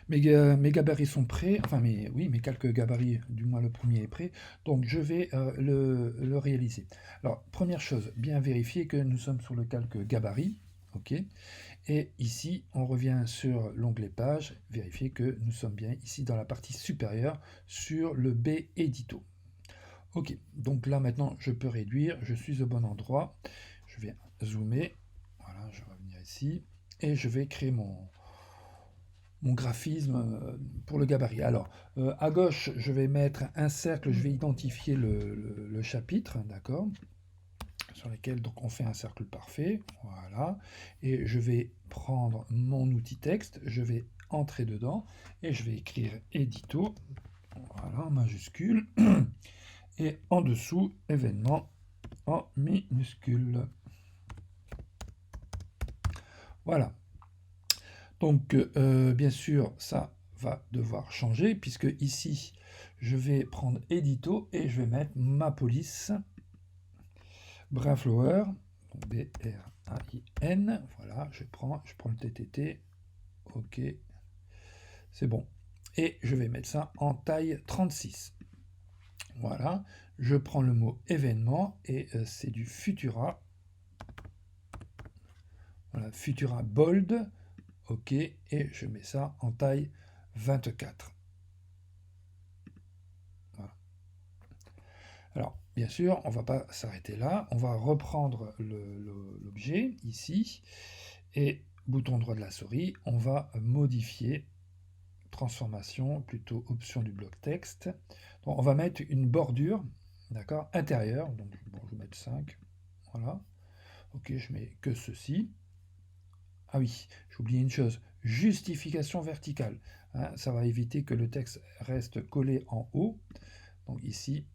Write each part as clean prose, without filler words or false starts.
Mes gabarits sont prêts, enfin oui, mes quelques gabarits, du moins le premier est prêt, donc je vais le réaliser. Alors, première chose, bien vérifier que nous sommes sur le calque gabarit, ok, et ici, on revient sur l'onglet page, vérifier que nous sommes bien ici dans la partie supérieure sur le B édito. Ok, donc là maintenant je peux réduire, je suis au bon endroit, je vais zoomer, voilà, je vais revenir ici, et je vais créer mon graphisme pour le gabarit. Alors, à gauche, je vais mettre un cercle, je vais identifier le chapitre, d'accord, sur lequel donc on fait un cercle parfait, voilà, et je vais prendre mon outil texte, je vais entrer dedans, et je vais écrire édito, voilà, en majuscule, et en dessous, événement en minuscule. Voilà. Donc, bien sûr, ça va devoir changer, puisque ici, je vais prendre édito et je vais mettre ma police Brainflower, B-R-A-I-N, voilà, je prends le TTT, ok, c'est bon. Et je vais mettre ça en taille 36. Voilà, je prends le mot événement et c'est du Futura, voilà, Futura Bold, ok, et je mets ça en taille 24. Voilà. Alors, bien sûr, on ne va pas s'arrêter là, on va reprendre l'objet ici, et bouton droit de la souris, on va modifier, transformation, plutôt option du bloc texte. Donc, on va mettre une bordure, d'accord, intérieure, donc bon, je vais mettre 5, voilà, ok, je mets que ceci. Ah oui, j'ai oublié une chose, justification verticale, hein, ça va éviter que le texte reste collé en haut, donc ici,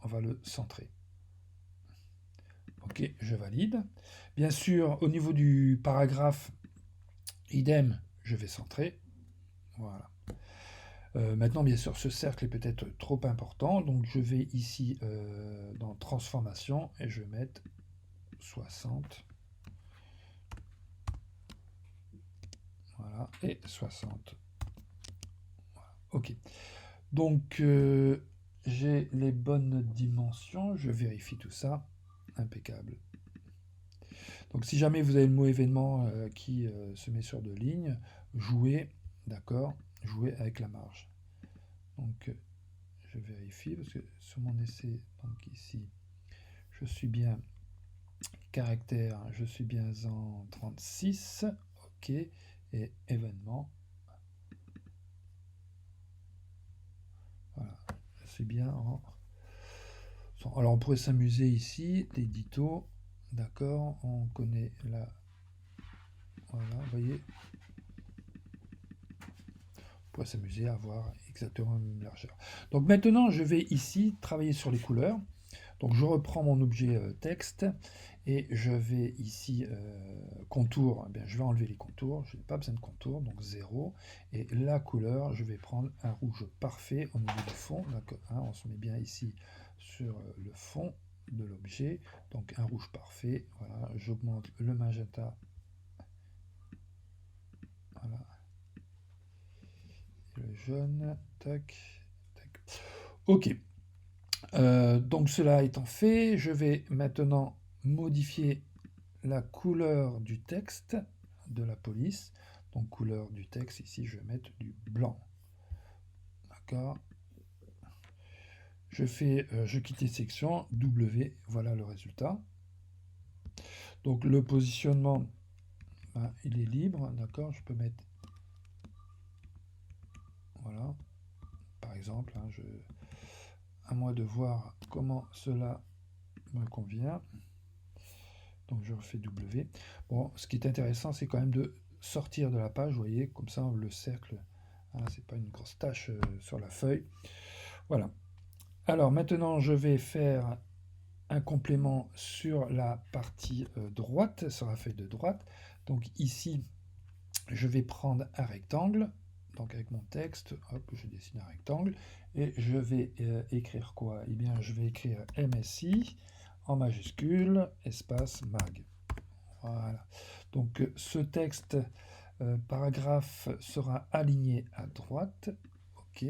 on va le centrer. Ok, je valide. Bien sûr, au niveau du paragraphe, idem, je vais centrer. Voilà. Maintenant, bien sûr, ce cercle est peut-être trop important, donc je vais ici dans transformation et je vais mettre 60. Voilà, et 60. Voilà. Ok. Donc, j'ai les bonnes dimensions, je vérifie tout ça. Impeccable. Donc si jamais vous avez le mot événement qui se met sur deux lignes, jouez, d'accord, jouez avec la marge. Donc je vérifie parce que sur mon essai, donc ici, je suis bien caractère, je suis bien en 36, ok, et événement, voilà, je suis bien en... Alors on pourrait s'amuser ici, l'édito, d'accord, on connaît la... Voilà, vous voyez, pourrait s'amuser à avoir exactement la même largeur. Donc maintenant, je vais ici travailler sur les couleurs. Donc je reprends mon objet texte et je vais ici contour, eh bien, je vais enlever les contours, je n'ai pas besoin de contour, donc 0. Et la couleur, je vais prendre un rouge parfait au niveau du fond. Donc, hein, on se met bien ici sur le fond de l'objet, donc un rouge parfait. Voilà, j'augmente le magenta. Voilà, et le jaune, tac, tac. Ok, donc cela étant fait, je vais maintenant modifier la couleur du texte de la police. Donc couleur du texte, ici je vais mettre du blanc. D'accord. Je quitte les sections, W, voilà le résultat. Donc le positionnement, ben, il est libre, d'accord. Je peux mettre, voilà, par exemple, hein, à moi de voir comment cela me convient. Donc je refais W. Bon, ce qui est intéressant, c'est quand même de sortir de la page, vous voyez, comme ça le cercle, hein, c'est pas une grosse tache sur la feuille. Voilà. Alors maintenant, je vais faire un complément sur la partie droite, sur la feuille de droite. Donc ici, je vais prendre un rectangle, donc avec mon texte, hop, je dessine un rectangle, et je vais écrire quoi? Eh bien, je vais écrire MSI en majuscule, espace mag. Voilà. Donc ce texte paragraphe sera aligné à droite. OK.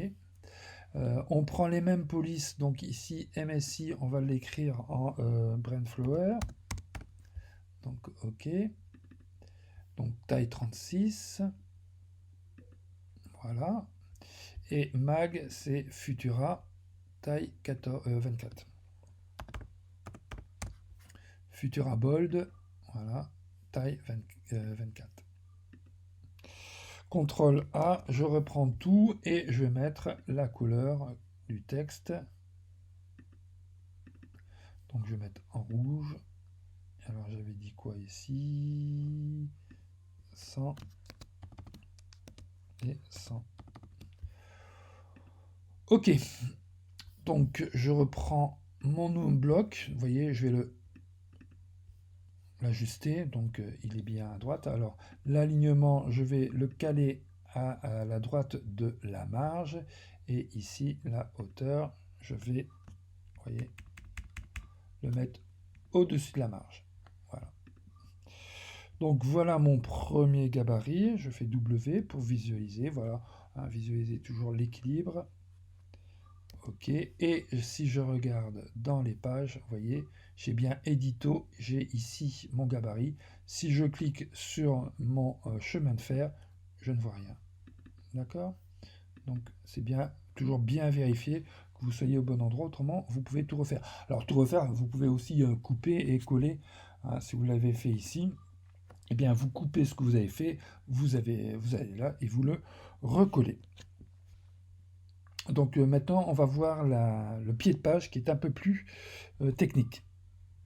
On prend les mêmes polices, donc ici MSI, on va l'écrire en Brainflower. Donc OK. Donc taille 36. Voilà. Et mag, c'est Futura, taille 24. Futura Bold, voilà, taille 24. CTRL A, je reprends tout et je vais mettre la couleur du texte. Donc je vais mettre en rouge. Alors j'avais dit quoi ici? 100 et 100. Ok. Donc je reprends mon bloc. Vous voyez, je vais l'ajuster. Donc il est bien à droite. Alors l'alignement, je vais le caler à la droite de la marge. Et ici, la hauteur, je vais, vous voyez, le mettre au-dessus de la marge. Voilà. Donc voilà mon premier gabarit. Je fais W pour visualiser. Voilà, hein, visualiser toujours l'équilibre. OK. Et si je regarde dans les pages, vous voyez, j'ai bien édito, j'ai ici mon gabarit. Si je clique sur mon chemin de fer, je ne vois rien. D'accord? Donc c'est bien, toujours bien vérifier que vous soyez au bon endroit, autrement vous pouvez tout refaire. Alors tout refaire, vous pouvez aussi couper et coller, hein, si vous l'avez fait ici. Eh bien vous coupez ce que vous avez fait, vous allez là et vous le recollez. Donc maintenant on va voir le pied de page qui est un peu plus technique.